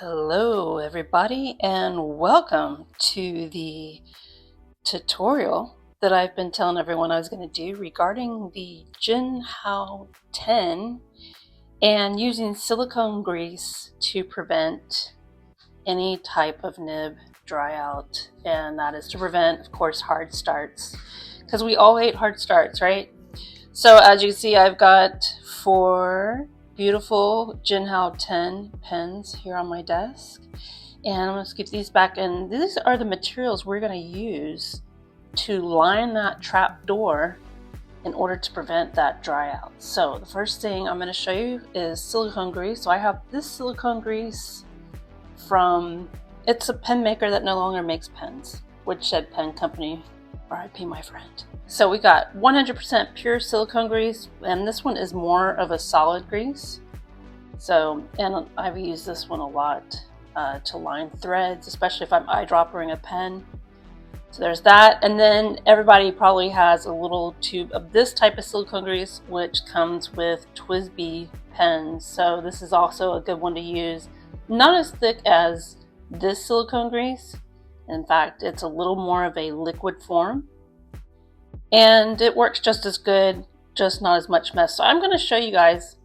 Hello everybody and welcome to the tutorial that I've been telling everyone I was going to do regarding the Jinhao 10 and using silicone grease to prevent any type of nib dry out, and that is to prevent, of course, hard starts, because we all hate hard starts, right? So as you can see, I've got 4 beautiful Jinhao 10 pens here on my desk, and I'm going to scoop these back, and these are the materials we're going to use to line that trap door in order to prevent that dry out. So the first thing I'm going to show you is silicone grease. So I have this silicone grease from, it's a pen maker that no longer makes pens, Woodshed Pen Company, RIP my friend. So we got 100% pure silicone grease, and this one is more of a solid grease. So, and I've used this one a lot to line threads, especially if I'm eyedroppering a pen. So there's that, and then everybody probably has a little tube of this type of silicone grease, which comes with TWSBI pens. So this is also a good one to use. Not as thick as this silicone grease. In fact, it's a little more of a liquid form, and it works just as good, just not as much mess. So I'm going to show you guys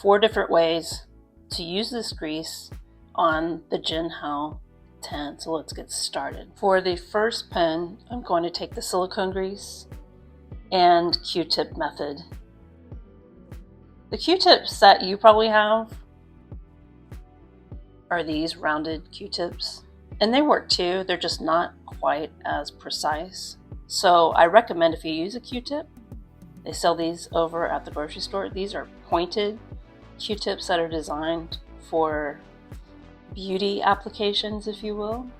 4 different ways to use this grease on the Jinhao 10. So let's get started. For the first pen, I'm going to take the silicone grease and Q-tip method. The Q-tips that you probably have are these rounded Q-tips, and they work too. They're just not quite as precise. So I recommend, if you use a Q-tip, they sell these over at the grocery store. These are pointed Q-tips that are designed for beauty applications, if you will.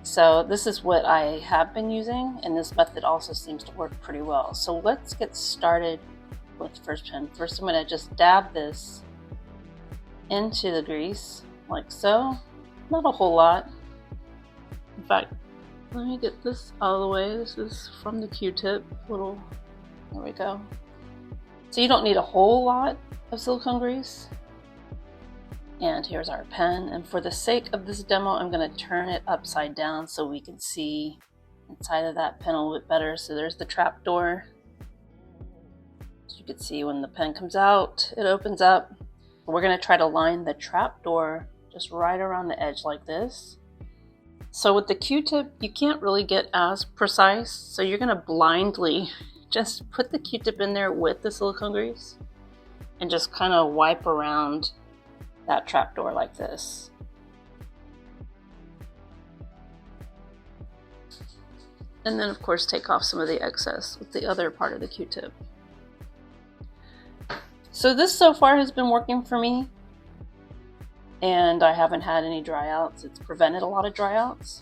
So this is what I have been using, and this method also seems to work pretty well. So let's get started with the first pen. First, I'm going to just dab this into the grease like so. Not a whole lot. In fact, let me get this out of the way. This is from the Q-tip. There we go. So you don't need a whole lot of silicone grease. And here's our pen, and for the sake of this demo, I'm going to turn it upside down so we can see inside of that pen a little bit better. So there's the trap door. As you can see, when the pen comes out, it opens up. We're going to try to line the trap door just right around the edge like this. So with the Q-tip, you can't really get as precise, so you're going to blindly just put the Q-tip in there with the silicone grease and just kind of wipe around that trapdoor like this. And then of course take off some of the excess with the other part of the Q-tip. So this so far has been working for me, and I haven't had any dry outs. It's prevented a lot of dry outs.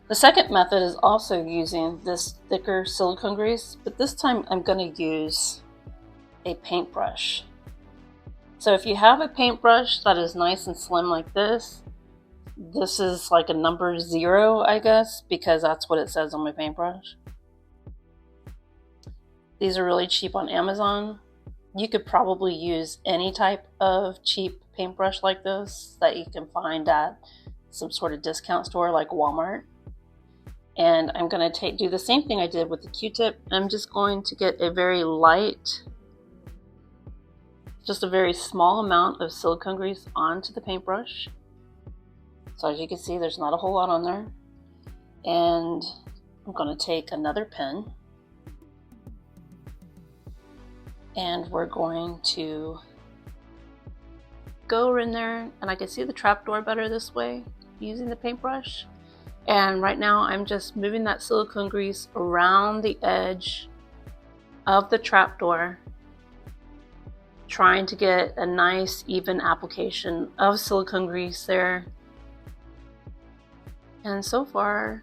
The second method is also using this thicker silicone grease, but this time I'm going to use a paintbrush. So if you have a paintbrush that is nice and slim like this is like a number 0, I guess, because that's what it says on my paintbrush. These are really cheap on Amazon. You could probably use any type of cheap paintbrush like this that you can find at some sort of discount store like Walmart. And I'm going to do the same thing I did with the Q-tip. I'm just going to get a very light, just a very small amount of silicone grease onto the paintbrush. So as you can see, there's not a whole lot on there. And I'm going to take another pen, and we're going to go in there, and I can see the trapdoor better this way using the paintbrush. And right now I'm just moving that silicone grease around the edge of the trapdoor, trying to get a nice even application of silicone grease there. And so far,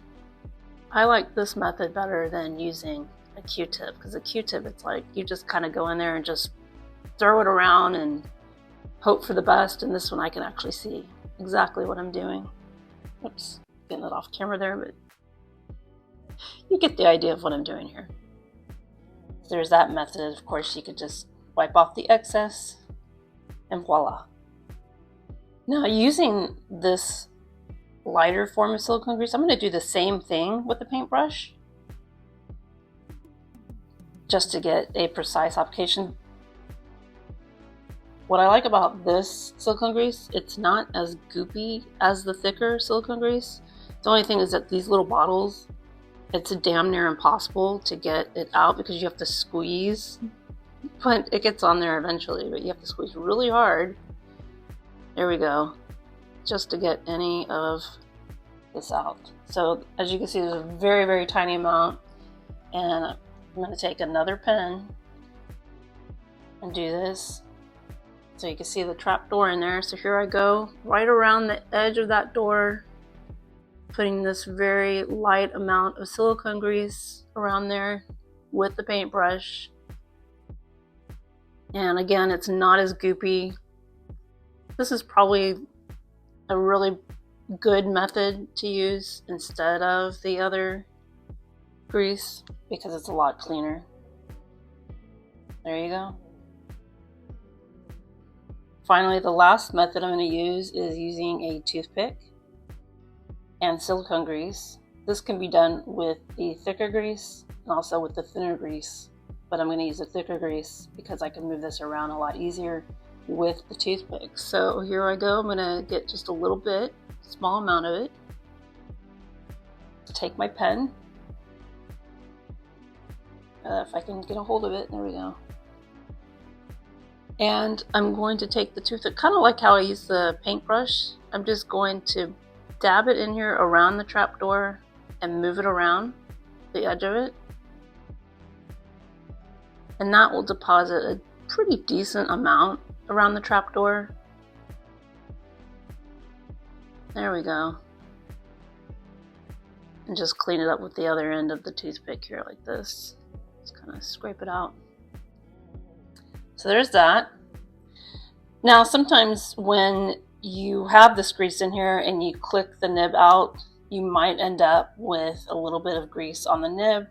I like this method better than using a Q-tip, because a Q-tip, it's like you just kind of go in there and just throw it around and hope for the best. And this one I can actually see exactly what I'm doing. Oops, getting it off camera there, but you get the idea of what I'm doing here. So there's that method. Of course, you could just wipe off the excess, and voila. Now, using this lighter form of silicone grease, I'm going to do the same thing with the paintbrush just to get a precise application. What I like about this silicone grease, it's not as goopy as the thicker silicone grease. The only thing is that these little bottles, it's damn near impossible to get it out because you have to squeeze, but it gets on there eventually, but you have to squeeze really hard. There we go, just to get any of this out. So as you can see, there's a very, very tiny amount, and I'm going to take another pen and do this. So you can see the trap door in there. So here I go, right around the edge of that door, putting this very light amount of silicone grease around there with the paintbrush. And again, it's not as goopy. This is probably a really good method to use instead of the other grease because it's a lot cleaner. There you go. Finally, the last method I'm going to use is using a toothpick and silicone grease. This can be done with the thicker grease and also with the thinner grease, but I'm going to use the thicker grease because I can move this around a lot easier with the toothpick. So here I go. I'm going to get just a little bit, small amount of it. Take my pen. If I can get a hold of it, there we go. And I'm going to take the toothpick, kind of like how I use the paintbrush. I'm just going to dab it in here around the trapdoor and move it around the edge of it. And that will deposit a pretty decent amount around the trapdoor. There we go. And just clean it up with the other end of the toothpick here like this. Just kind of scrape it out. So there's that. Now sometimes when you have this grease in here and you click the nib out, you might end up with a little bit of grease on the nib.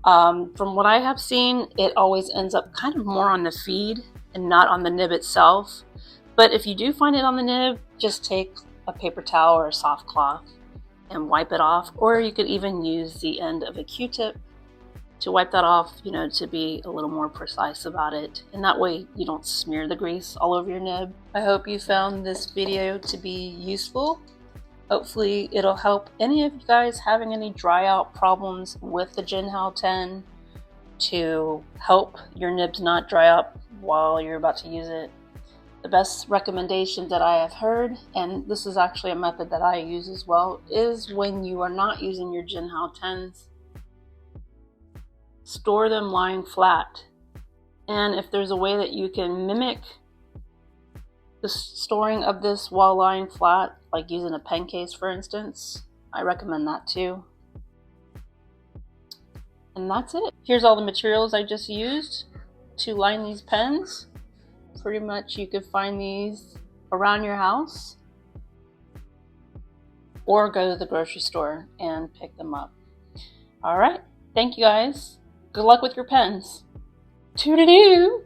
From what I have seen, it always ends up kind of more on the feed and not on the nib itself. But if you do find it on the nib, just take a paper towel or a soft cloth and wipe it off, or you could even use the end of a Q-tip to wipe that off, you know, to be a little more precise about it. And that way you don't smear the grease all over your nib. I hope you found this video to be useful. Hopefully it'll help any of you guys having any dry out problems with the Jinhao 10 to help your nibs not dry up while you're about to use it. The best recommendation that I have heard, and this is actually a method that I use as well, is when you are not using your Jinhao 10s, store them lying flat. And if there's a way that you can mimic the storing of this while lying flat, like using a pen case for instance, I recommend that too. And that's it. Here's all the materials I just used to line these pens. Pretty much you could find these around your house or go to the grocery store and pick them up. All right, thank you guys. Good luck with your pens. Toodaloo!